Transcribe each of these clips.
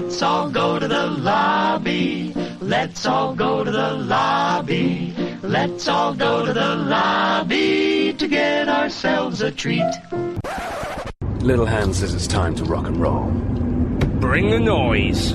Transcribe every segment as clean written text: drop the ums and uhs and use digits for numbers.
Let's all go to the lobby. Let's all go to the lobby. Let's all go to the lobby to get ourselves a treat. Little Hand says it's time to rock and roll. Bring the noise.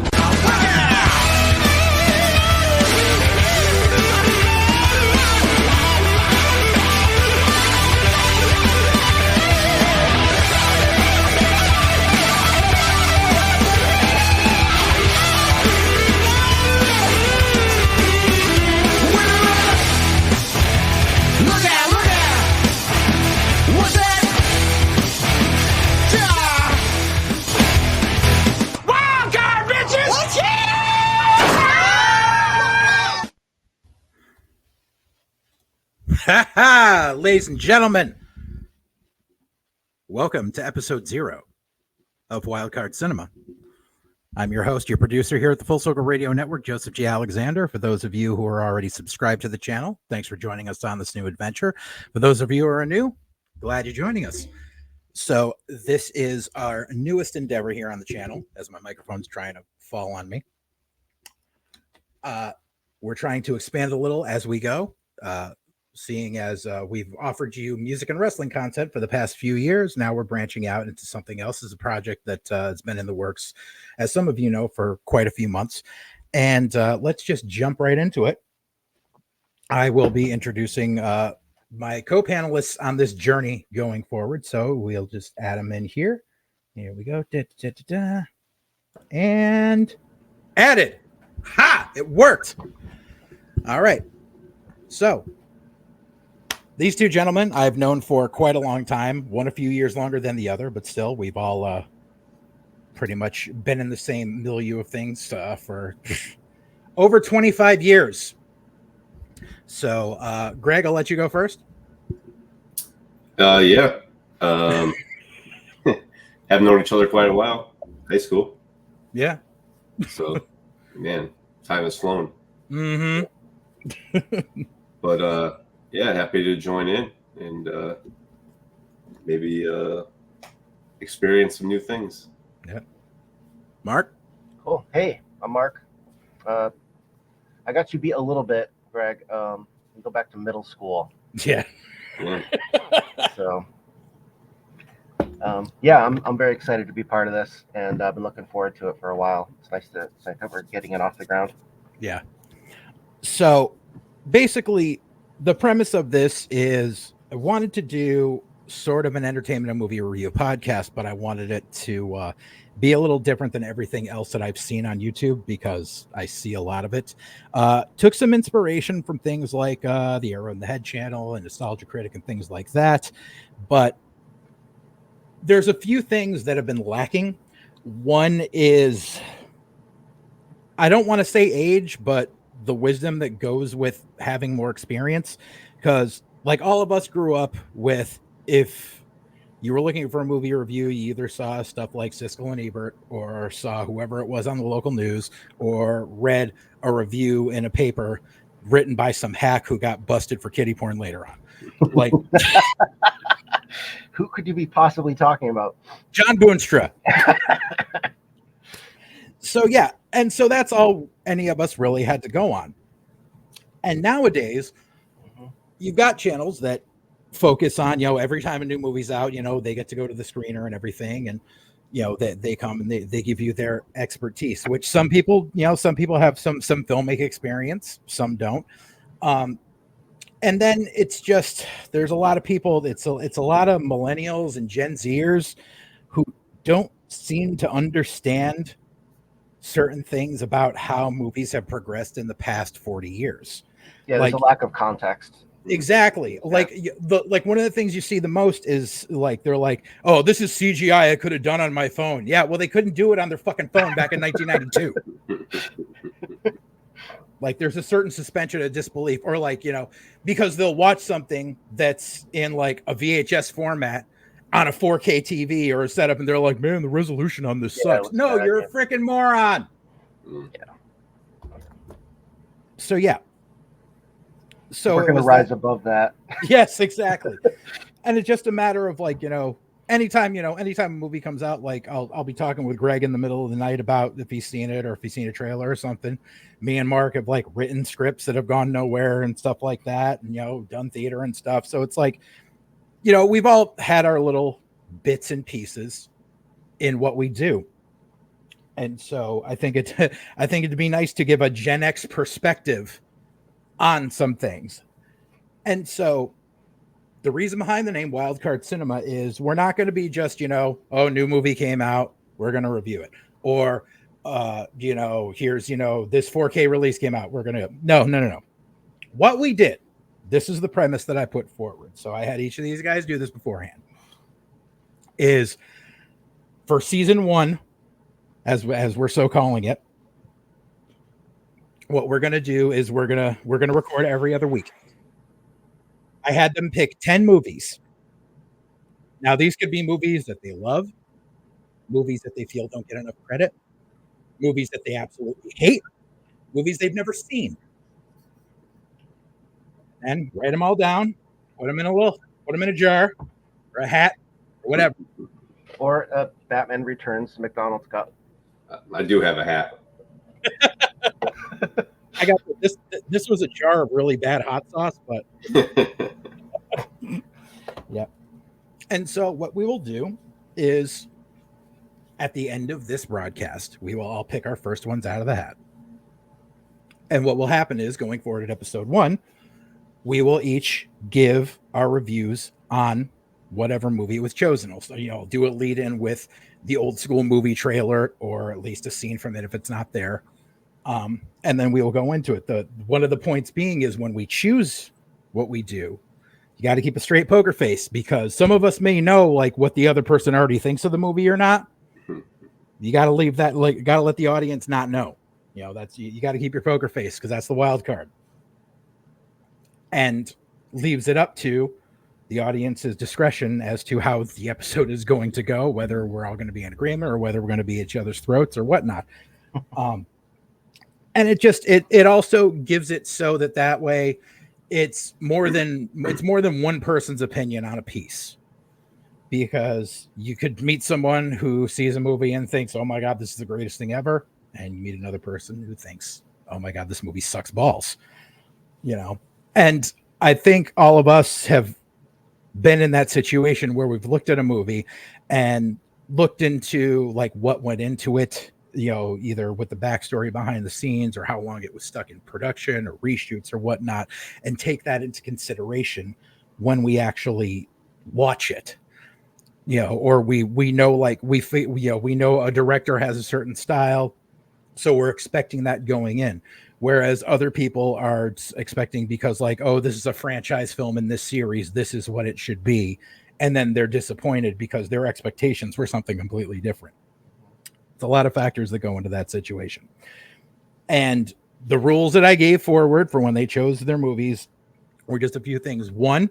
Ladies and gentlemen, welcome to episode 0 of Wildcard Cinema. I'm your host, your producer here at the Full Circle Radio Network, JJAlexander. For those of you who are already subscribed to the channel, thanks for joining us on this new adventure. For those of you who are new, glad you're joining us. So this is our newest endeavor here on the channel, as my microphone's trying to fall on me. We're trying to expand a little as we go. Seeing as we've offered you music and wrestling content for the past few years, now we're branching out into something else. As a project that has been in the works, as some of you know, for quite a few months. And let's just jump right into it. I will be introducing my co-panelists on this journey going forward. So we'll just add them in here. Here we go. And added. Ha! It worked. All right. So these two gentlemen I've known for quite a long time, one a few years longer than the other, but still we've all pretty much been in the same milieu of things for over 25 years. So, Greg, I'll let you go first. Yeah. Have known each other quite a while. High school. Yeah. So, man, time has flown. Mm-hmm. But, yeah, happy to join in and maybe experience some new things. Yeah. Mark? Cool. Hey, I'm Mark. I got you beat a little bit, Greg. We go back to middle school. Yeah. So, yeah, I'm very excited to be part of this, and I've been looking forward to it for a while. It's nice that we're getting it off the ground. Yeah. So, basically, the premise of this is I wanted to do sort of an entertainment and movie review podcast, but I wanted it to be a little different than everything else that I've seen on YouTube because I see a lot of it. Took some inspiration from things like the Arrow in the Head channel and Nostalgia Critic and things like that. But there's a few things that have been lacking. One is, I don't want to say age, but the wisdom that goes with having more experience, because like all of us grew up with, if you were looking for a movie review, you either saw stuff like Siskel and Ebert or saw whoever it was on the local news or read a review in a paper written by some hack who got busted for kiddie porn later on. Like, who could you be possibly talking about? John Boonstra. So yeah, and so that's all any of us really had to go on. And nowadays, you've got channels that focus on, every time a new movie's out, they get to go to the screener and everything, and they come and they give you their expertise, which some people have some filmic experience, some don't. And then it's just, there's a lot of people, it's a lot of millennials and Gen Zers who don't seem to understand certain things about how movies have progressed in the past 40 years. Yeah, there's a lack of context. Exactly. Yeah. Like one of the things you see the most is like, they're like, oh, this is CGI I could have done on my phone. Yeah, well, they couldn't do it on their fucking phone back in 1992. Like there's a certain suspension of disbelief, or like, because they'll watch something that's in like a VHS format on a 4K TV or a setup, and they're like, man, the resolution on this sucks. No, you're a freaking moron. Yeah. So yeah. So we're going to rise above that. Yes, exactly. And it's just a matter of like, anytime a movie comes out, like I'll be talking with Greg in the middle of the night about if he's seen it or if he's seen a trailer or something. Me and Mark have like written scripts that have gone nowhere and stuff like that, and done theater and stuff. So it's like, we've all had our little bits and pieces in what we do. And so I think it'd be nice to give a Gen X perspective on some things. And so the reason behind the name Wildcard Cinema is we're not going to be just, new movie came out, we're going to review it. Or, here's, this 4K release came out, we're going to, no. What we did, this is the premise that I put forward. So I had each of these guys do this beforehand, is for season 1, as we're so calling it, what we're going to do is we're going to record every other week. I had them pick 10 movies. Now, these could be movies that they love, movies that they feel don't get enough credit, movies that they absolutely hate, movies they've never seen. And write them all down, put them in a jar or a hat or whatever. Or Batman Returns McDonald's cup. I do have a hat. I got this. This was a jar of really bad hot sauce, but yeah. And so what we will do is at the end of this broadcast, we will all pick our first ones out of the hat. And what will happen is going forward at episode 1, we will each give our reviews on whatever movie was chosen. Also, do a lead in with the old school movie trailer or at least a scene from it if it's not there. And then we will go into it. One of the points being is when we choose what we do, you got to keep a straight poker face, because some of us may know like what the other person already thinks of the movie or not. You got to leave that, like, got to let the audience not know. That's you got to keep your poker face, because that's the wild card. And leaves it up to the audience's discretion as to how the episode is going to go, whether we're all going to be in agreement or whether we're going to be at each other's throats or whatnot. And it also gives it so that way it's more than one person's opinion on a piece, because you could meet someone who sees a movie and thinks, oh my God, this is the greatest thing ever. And you meet another person who thinks, oh my God, this movie sucks balls, and I think all of us have been in that situation where we've looked at a movie and looked into like what went into it, either with the backstory behind the scenes or how long it was stuck in production or reshoots or whatnot, and take that into consideration when we actually watch it. Or we know, like we know a director has a certain style, so we're expecting that going in. Whereas other people are expecting, because like, oh, this is a franchise film in this series, this is what it should be. And then they're disappointed because their expectations were something completely different. It's a lot of factors that go into that situation. And the rules that I gave forward for when they chose their movies were just a few things. 1,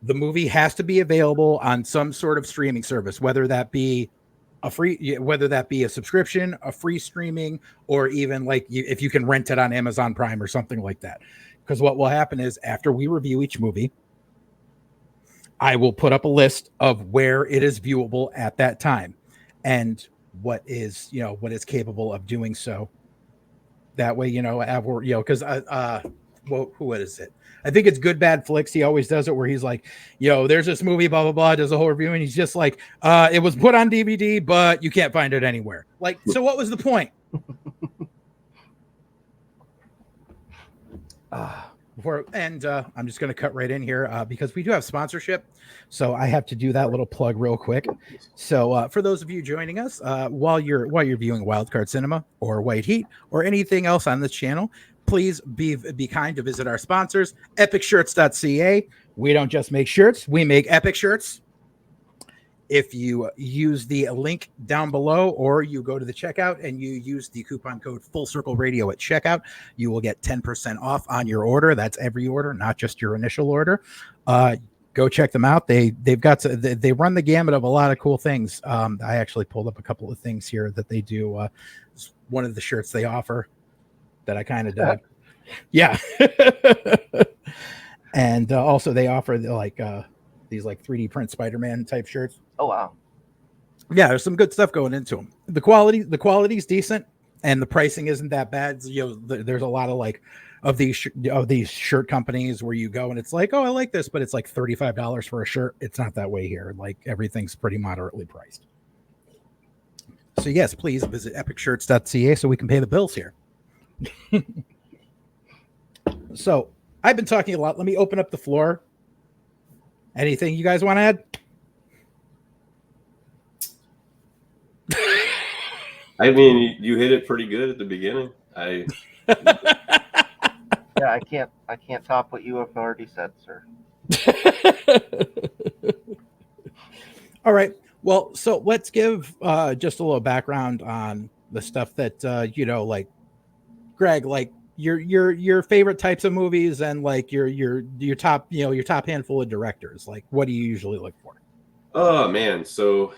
the movie has to be available on some sort of streaming service, whether that be a subscription, a free streaming, or even like if you can rent it on Amazon Prime or something like that. Because what will happen is after we review each movie, I will put up a list of where it is viewable at that time and what is capable of doing so. That way, because what is it? I think it's Good Bad Flicks. He always does it where he's like, there's this movie, blah, blah, blah, does a whole review. And he's just like, it was put on DVD, but you can't find it anywhere. Like, so what was the point? I'm just going to cut right in here because we do have sponsorship. So I have to do that little plug real quick. So for those of you joining us, while you're viewing Wildcard Cinema or White Heat or anything else on this channel, please be kind to visit our sponsors, EpicShirts.ca. We don't just make shirts, we make epic shirts. If you use the link down below or you go to the checkout and you use the coupon code Full Circle Radio at checkout, you will get 10% off on your order. That's every order, not just your initial order. Go check them out. They run the gamut of a lot of cool things. I actually pulled up a couple of things here that they do. One of the shirts they offer that I kind of dug. Yeah. And also they offer these like 3D print Spider-Man type shirts. Oh wow. Yeah, there's some good stuff going into them. The quality's decent, and the pricing isn't that bad. There's a lot of like of these shirt companies where you go and it's like, oh, I like this, but it's like $35 for a shirt. It's not that way here. Like everything's pretty moderately priced. So yes, please visit EpicShirts.ca so we can pay the bills here. So I've been talking a lot. Let me open up the floor. Anything you guys want to add? I mean, you hit it pretty good at the beginning. Yeah, I can't top what you have already said, sir. All right. Well, so let's give just a little background on the stuff that like Greg, like your favorite types of movies and like your top, your top handful of directors. Like, what do you usually look for? Oh man, so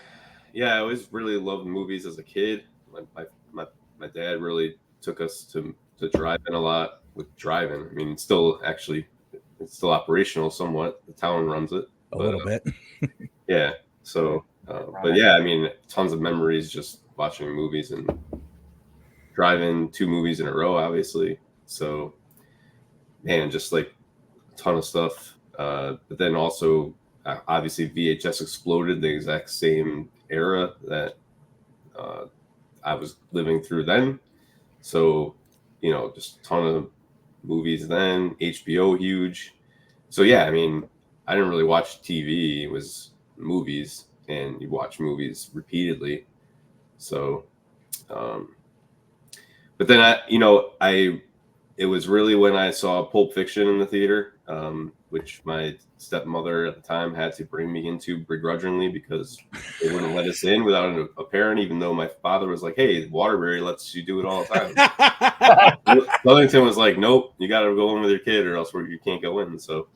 yeah, I always really loved movies as a kid. My dad really took us to drive-in a lot with drive-in. I mean, it's still operational somewhat. The town runs it a little bit. Yeah. So, but yeah, I mean, tons of memories just watching movies and driving 2 movies in a row, obviously. So, man, just like a ton of stuff. But then also, obviously, VHS exploded the exact same era that I was living through then. So, just a ton of movies then. HBO huge. So yeah, I mean, I didn't really watch TV. It was movies, and you watch movies repeatedly. So, but then it was really when I saw Pulp Fiction in the theater, which my stepmother at the time had to bring me into begrudgingly because they wouldn't let us in without a parent, even though my father was like, hey, Waterbury lets you do it all the time. Southington was like, nope, you got to go in with your kid or else you can't go in. So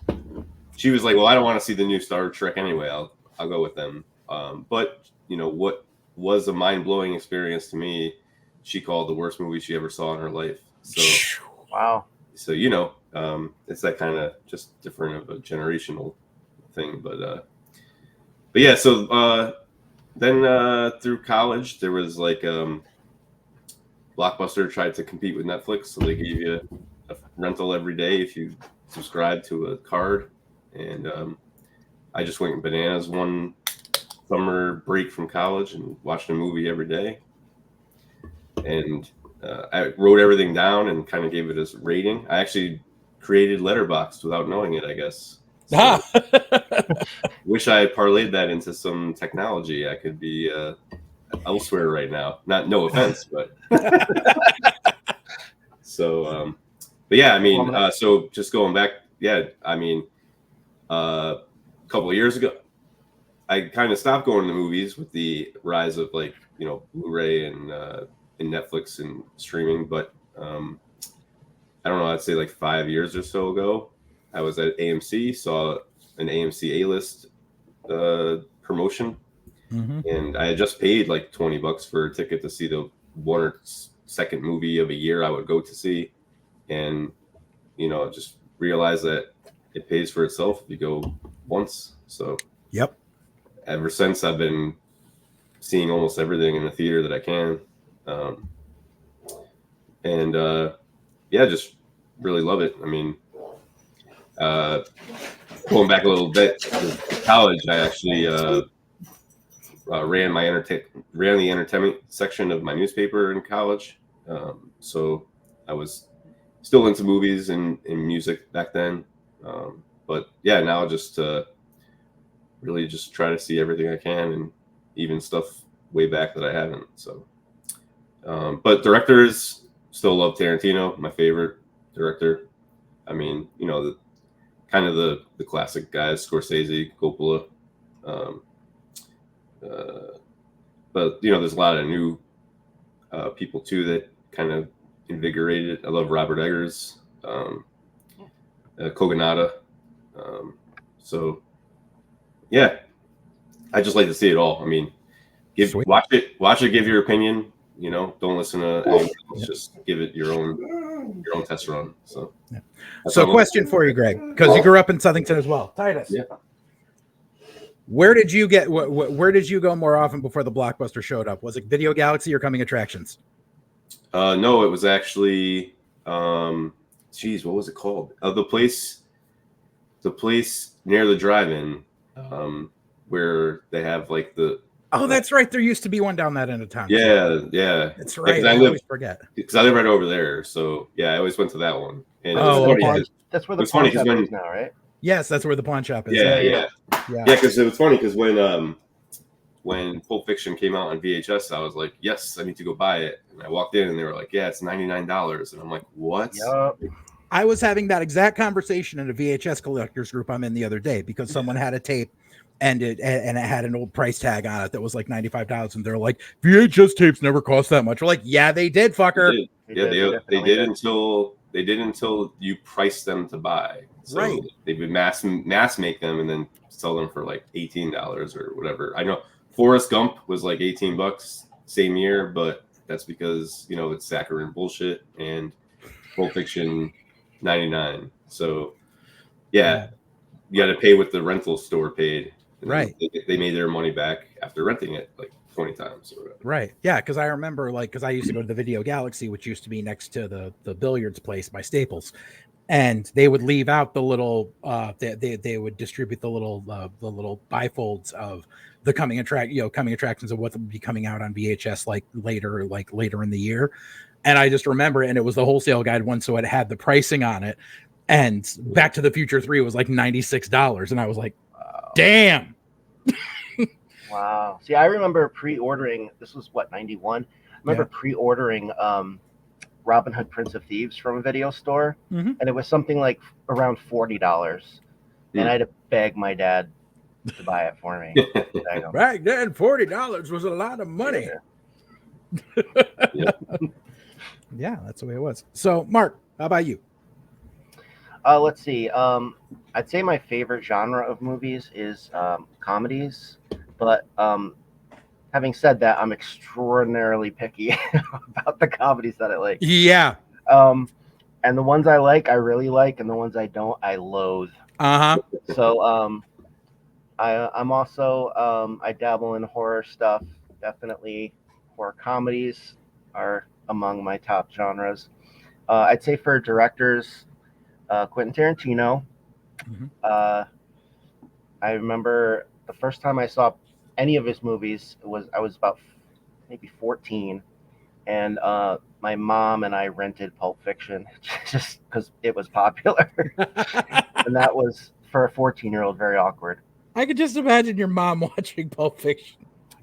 she was like, well, I don't want to see the new Star Trek anyway. I'll go with them. But, what was a mind-blowing experience to me, she called the worst movie she ever saw in her life. So, wow. So, it's that kind of just different of a generational thing. But yeah, so then through college, there was like Blockbuster tried to compete with Netflix. So they gave you a rental every day if you subscribed to a card. And I just went bananas one summer break from college and watched a movie every day. And I wrote everything down and kind of gave it a rating. I actually created Letterboxd without knowing it, I guess. So wish I parlayed that into some technology. I could be elsewhere right now. No offense, but so. But yeah, I mean, so just going back, yeah, I mean, a couple of years ago, I kind of stopped going to movies with the rise of like Blu-ray and Netflix and streaming, but I don't know, I'd say like 5 years or so ago, I was at AMC, saw an AMC A-list promotion, and I had just paid like $20 for a ticket to see the one or second movie of a year I would go to see, and just realized that it pays for itself if you go once. So yep, ever since I've been seeing almost everything in the theater that I can. Yeah, just really love it. I mean, going back a little bit to college, I actually ran the entertainment section of my newspaper in college. So I was still into movies and music back then. But yeah, now just really just try to see everything I can, and even stuff way back that I haven't. So, but directors, still love Tarantino, my favorite director. I mean, the kind of the classic guys, Scorsese, Coppola. But there's a lot of new people too that kind of invigorated. I love Robert Eggers, Kogonada. So yeah, I just like to see it all. I mean, watch it, give your opinion. Don't listen to anyone else, just give it your own test run. So, So question for you, Greg, because you grew up in Southington as well. Titus. Yeah. Where did you get? Where did you go more often before the Blockbuster showed up? Was it Video Galaxy or Coming Attractions? No, it was actually, geez, what was it called? The place near the drive-in, where they have like the. Oh, that's right. There used to be one down that end of town. Yeah, yeah. That's right. I always forget. Because I live right over there, so yeah, I always went to that one. And that's where the pawn shop is now, right? Yes, that's where the pawn shop is. Yeah. Because it was funny because when Pulp Fiction came out on VHS, I was like, yes, I need to go buy it. And I walked in and they were like, yeah, it's $99. And I'm like, what? Yep. I was having that exact conversation in a VHS collectors group I'm in the other day because someone had a tape and it had an old price tag on it that was like $95. And they're like, VHS tapes never cost that much. We're like, yeah, they did, fucker. They did until you price them to buy. So right. They would mass make them and then sell them for like $18 or whatever. I know Forrest Gump was like $18 same year, but that's because it's saccharine bullshit, and Pulp Fiction $99. So yeah, you got to pay what the rental store paid. Right. They made their money back after renting it like 20 times or whatever. Right. Yeah, because I remember because I used to go to the Video Galaxy, which used to be next to the billiards place by Staples. And they would leave out the little they would distribute the little bifolds of the coming attractions of what would be coming out on VHS later in the year. And I just remember, and it was the wholesale guide one, so it had the pricing on it. And Back to the Future 3 was like $96, and I was like, damn. Wow. See, I remember pre-ordering. This was what, 91? I remember pre-ordering Robin Hood Prince of Thieves from a video store, and it was something like around $40, and I had to beg my dad to buy it for me. Back then, $40 was a lot of money. Yeah, that's the way it was. So, Mark, how about you? Let's see. I'd say my favorite genre of movies is comedies, but having said that, I'm extraordinarily picky about the comedies that I like. Yeah. And the ones I like, I really like, and the ones I don't, I loathe. So I'm also I dabble in horror stuff. Definitely, horror comedies are among my top genres. I'd say for directors, Quentin Tarantino. I remember the first time I saw any of his movies I was about maybe 14, and my mom and I rented Pulp Fiction just because it was popular, and that was for a 14-year-old very awkward. I could just imagine your mom watching Pulp Fiction.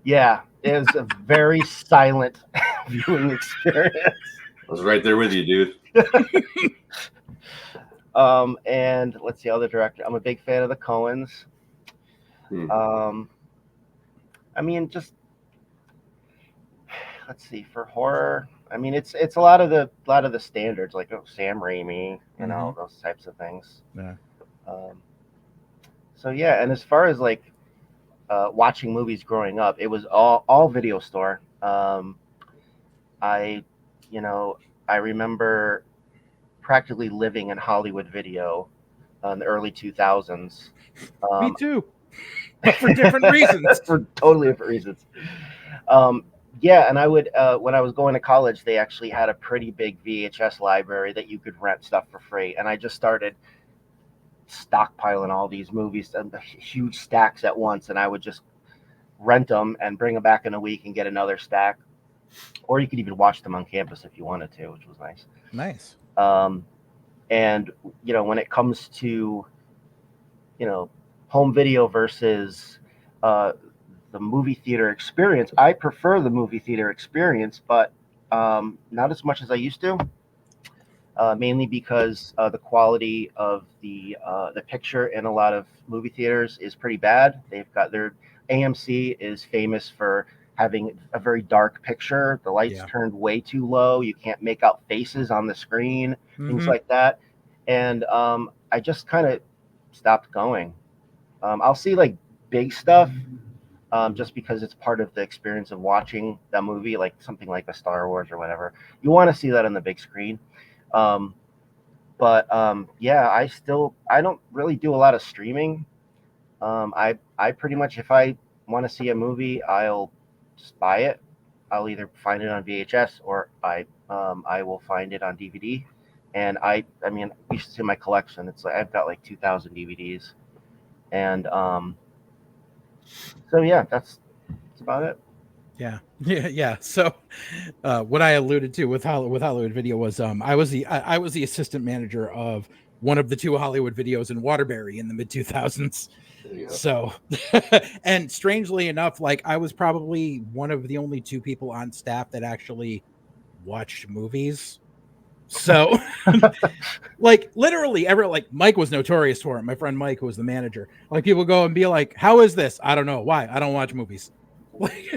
Yeah, it was a very silent viewing experience. I was right there with you, dude. And let's see, other director. I'm a big fan of the Coens. I mean, just let's see, for horror. I mean, it's a lot of the standards, like Sam Raimi, those types of things. Yeah. So yeah, and as far as like watching movies growing up, it was all video store. I remember practically living in Hollywood Video in the early 2000s. Me too. But for different reasons. For totally different reasons. Yeah, and I would when I was going to college, they actually had a pretty big VHS library that you could rent stuff for free, and I just started stockpiling all these movies, huge stacks at once, and I would just rent them and bring them back in a week and get another stack, or you could even watch them on campus if you wanted to, which was nice. Nice. And when it comes to home video versus the movie theater experience, I prefer the movie theater experience, but not as much as I used to. Mainly because the quality of the picture in a lot of movie theaters is pretty bad. They've got their AMC is famous for having a very dark picture. The lights turned way too low. You can't make out faces on the screen, things like that. And I just kind of stopped going. I'll see like big stuff just because it's part of the experience of watching that movie, like something like a Star Wars or whatever. You want to see that on the big screen. But yeah, I don't really do a lot of streaming. I pretty much, if I want to see a movie, I'll just buy it. I'll either find it on VHS or I will find it on DVD. And I mean, you should see my collection. It's like I've got like 2,000 DVDs, and so yeah, that's about it. Yeah. So, what I alluded to with Hollywood Video was, I was the assistant manager of one of the two Hollywood Videos in Waterbury in the mid 2000s. So, and strangely enough, like I was probably one of the only two people on staff that actually watched movies. So, like literally like Mike was notorious for it. My friend Mike, who was the manager, like people go and be like, "How is this?" I don't know. Why? I don't watch movies. Like,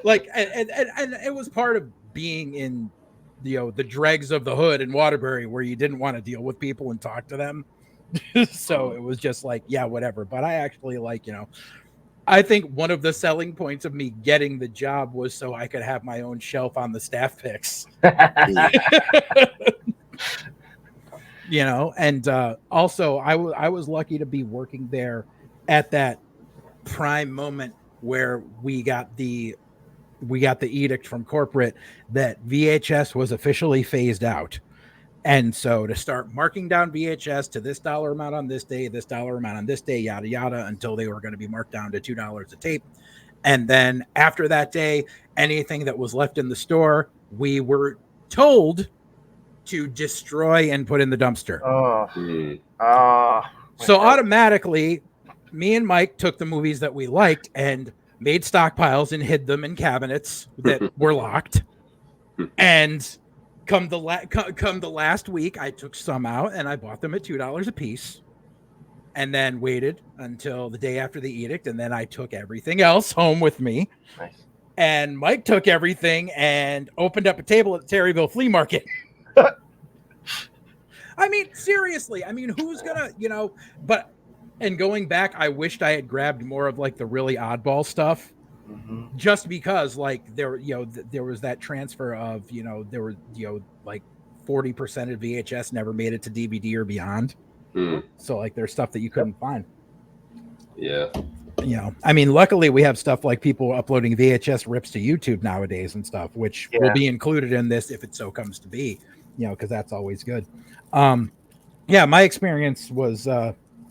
like and it was part of being in, the dregs of the hood in Waterbury, where you didn't want to deal with people and talk to them. So it was just like, yeah, whatever. But I actually I think one of the selling points of me getting the job was so I could have my own shelf on the staff picks. And also I was lucky to be working there at that prime moment where we got the edict from corporate that VHS was officially phased out. And so to start marking down VHS to this dollar amount on this day, this dollar amount on this day, yada, yada, until they were going to be marked down to $2 a tape. And then after that day, anything that was left in the store, we were told to destroy and put in the dumpster. So automatically, me and Mike took the movies that we liked and made stockpiles and hid them in cabinets that were locked. And come the last week, I took some out and I bought them at $2 a piece, and then waited until the day after the edict, and then I took everything else home with me. Nice. And Mike took everything and opened up a table at the Terryville flea market. I mean, seriously. I mean, who's gonna, but. And going back, I wished I had grabbed more of like the really oddball stuff, just because like there was that transfer of, there were, like 40% of VHS never made it to DVD or beyond. So like there's stuff that you couldn't find. Yeah. I mean, luckily we have stuff like people uploading VHS rips to YouTube nowadays and stuff, which will be included in this if it so comes to be, because that's always good. My experience was,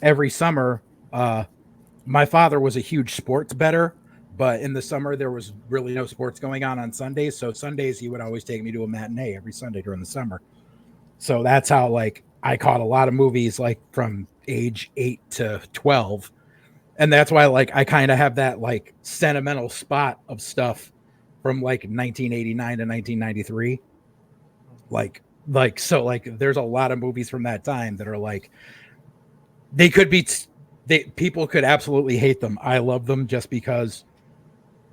every summer, my father was a huge sports bettor, but in the summer there was really no sports going on Sundays. So Sundays he would always take me to a matinee every Sunday during the summer. So that's how like I caught a lot of movies like from age 8 to 12. And that's why like I kind of have that like sentimental spot of stuff from like 1989 to 1993. So like there's a lot of movies from that time that are like, people could absolutely hate them. I love them just because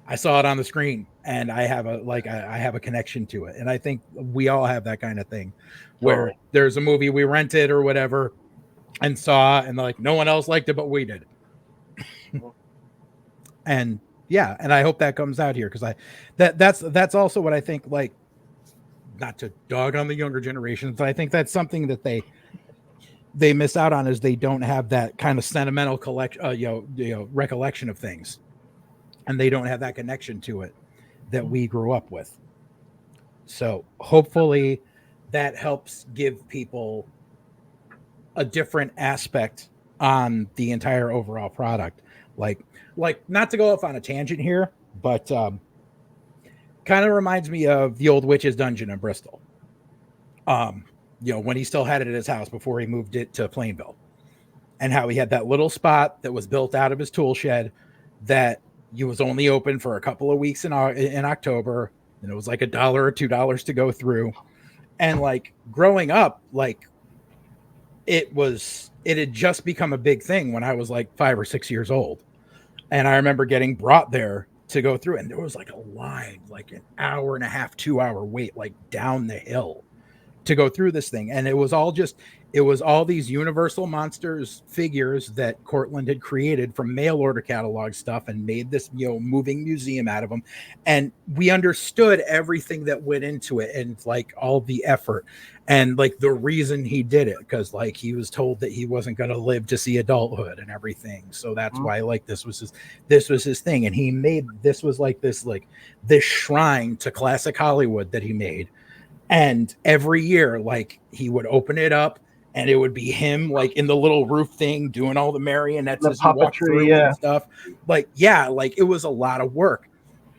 I saw it on the screen and I have a connection to it. And I think we all have that kind of thing where there's a movie we rented or whatever and saw, and like no one else liked it, but we did. And I hope that comes out here, because that's also what I think, like, not to dog on the younger generations, but I think that's something that they miss out on, is they don't have that kind of sentimental recollection of things, and they don't have that connection to it that we grew up with. So hopefully that helps give people a different aspect on the entire overall product. Like not to go off on a tangent here, but kind of reminds me of the old Witch's Dungeon in Bristol. When he still had it at his house before he moved it to Plainville, and how he had that little spot that was built out of his tool shed that was only open for a couple of weeks in October. And it was like $1 or $2 to go through. And like growing up, like it had just become a big thing when I was like 5 or 6 years old. And I remember getting brought there to go through, and there was like a line, like an hour and a half, 2 hour wait, like down the hill to go through this thing. And it was all these Universal Monsters figures that Cortland had created from mail order catalog stuff and made this, moving museum out of them. And we understood everything that went into it and like all the effort and like the reason he did it. Cause like he was told that he wasn't going to live to see adulthood and everything. So that's why like this was his thing. And he made, this was like this shrine to classic Hollywood that he made. And every year, like he would open it up and it would be him like in the little roof thing doing all the marionettes as he walked through and stuff. Like, yeah, like it was a lot of work.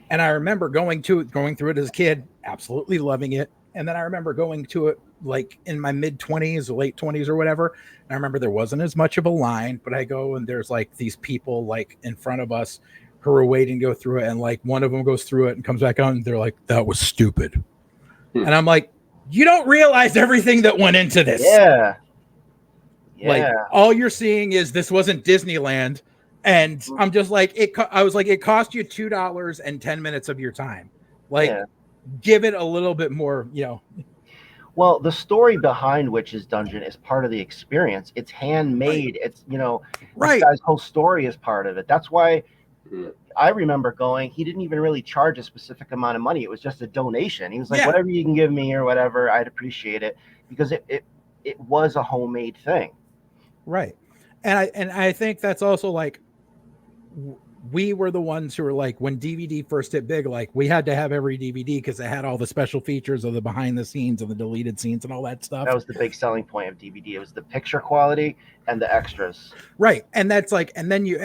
And I remember going through it as a kid, absolutely loving it. And then I remember going to it like in my mid-20s or late 20s or whatever. And I remember there wasn't as much of a line, but I go and there's like these people like in front of us who are waiting to go through it. And like one of them goes through it and comes back on and they're like, that was stupid. And I'm like, you don't realize everything that went into this. Yeah. Like all you're seeing is this wasn't Disneyland. And I'm just like, I was like, it cost you $2 and 10 minutes of your time. Like, give it a little bit more, Well, the story behind Witch's Dungeon is part of the experience. It's handmade. Right. It's, this guy's whole story is part of it. That's why I remember going, he didn't even really charge a specific amount of money. It was just a donation. He was like, whatever you can give me or whatever, I'd appreciate it, because it was a homemade thing. Right. And I think that's also like, we were the ones who were like, when DVD first hit big, like we had to have every DVD because it had all the special features of the behind the scenes and the deleted scenes and all that stuff. That was the big selling point of DVD. It was the picture quality and the extras. Right. And that's like, then you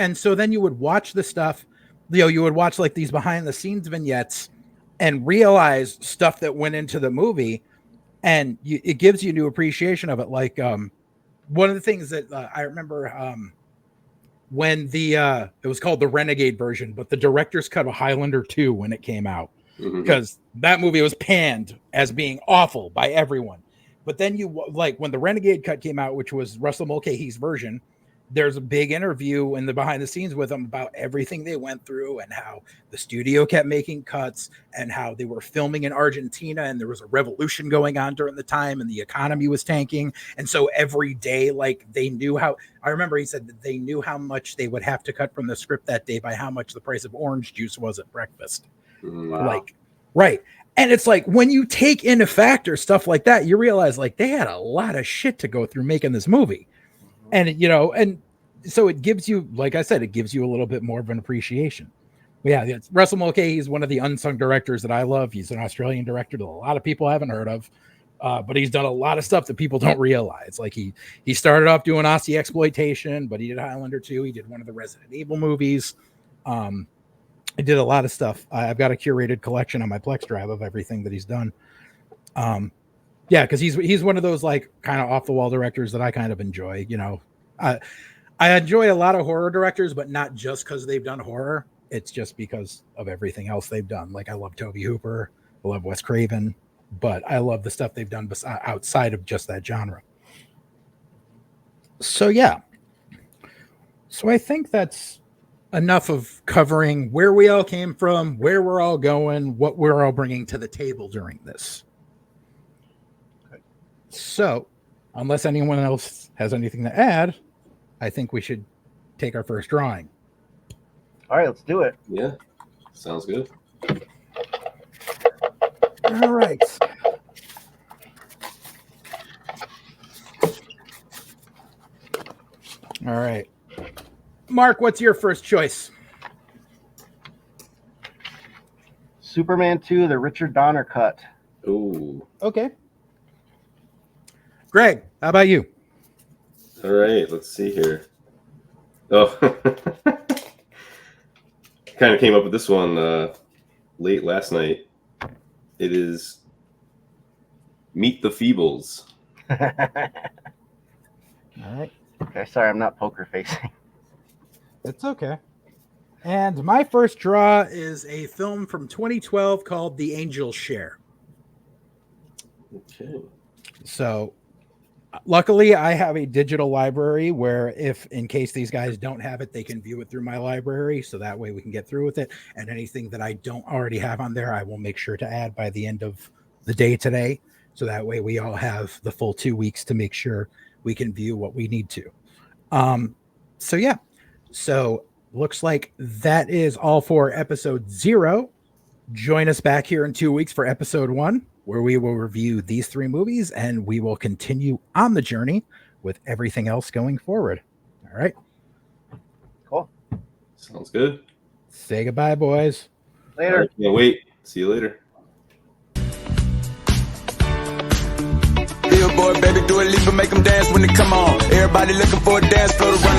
would watch the stuff, you would watch like these behind the scenes vignettes and realize stuff that went into the movie. And it gives you a new appreciation of it. Like one of the things that I remember when it was called the Renegade version, but the director's cut of Highlander 2 when it came out, because that movie was panned as being awful by everyone. But then when the Renegade cut came out, which was Russell Mulcahy's version, there's a big interview in the behind the scenes with them about everything they went through and how the studio kept making cuts and how they were filming in Argentina and there was a revolution going on during the time and the economy was tanking. And so every day, like they knew I remember he said that they knew how much they would have to cut from the script that day by how much the price of orange juice was at breakfast. Wow. Like, right. And it's like, when you take into factor stuff like that, you realize like they had a lot of shit to go through making this movie. And, and so it gives you, like I said, it gives you a little bit more of an appreciation. Yeah, Russell Mulcahy is one of the unsung directors that I love. He's an Australian director that a lot of people haven't heard of, but he's done a lot of stuff that people don't realize. Like he started off doing Aussie exploitation, but he did Highlander 2. He did one of the Resident Evil movies. I did a lot of stuff. I've got a curated collection on my Plex drive of everything that he's done. Yeah, because he's one of those like kind of off the wall directors that I kind of enjoy. I enjoy a lot of horror directors, but not just because they've done horror. It's just because of everything else they've done. Like I love Tobe Hooper, I love Wes Craven, but I love the stuff they've done outside of just that genre. So yeah, so I think that's enough of covering where we all came from, where we're all going, what we're all bringing to the table during this. So, unless anyone else has anything to add, I think we should take our first drawing. All right, let's do it. Yeah, sounds good. All right. All right. Mark, what's your first choice? Superman 2, the Richard Donner cut. Ooh. Okay. Greg, how about you? All right, let's see here. Oh, kind of came up with this one late last night. It is Meet the Feebles. All right. Okay, sorry, I'm not poker facing. It's okay. And my first draw is a film from 2012 called The Angel's Share. Okay. So luckily I have a digital library where if in case these guys don't have it, they can view it through my library. So that way we can get through with it. And anything that I don't already have on there, I will make sure to add by the end of the day today. So that way we all have the full 2 weeks to make sure we can view what we need to. So yeah, so looks like that is all for episode 0. Join us back here in 2 weeks for episode 1, where we will review these 3 movies and we will continue on the journey with everything else going forward. All right. Cool. Sounds good. Say goodbye, boys. Later. Right, can't wait. See you later. Billboard, baby, do a leap and make them dance when they come on. Everybody looking for a dance floor to run.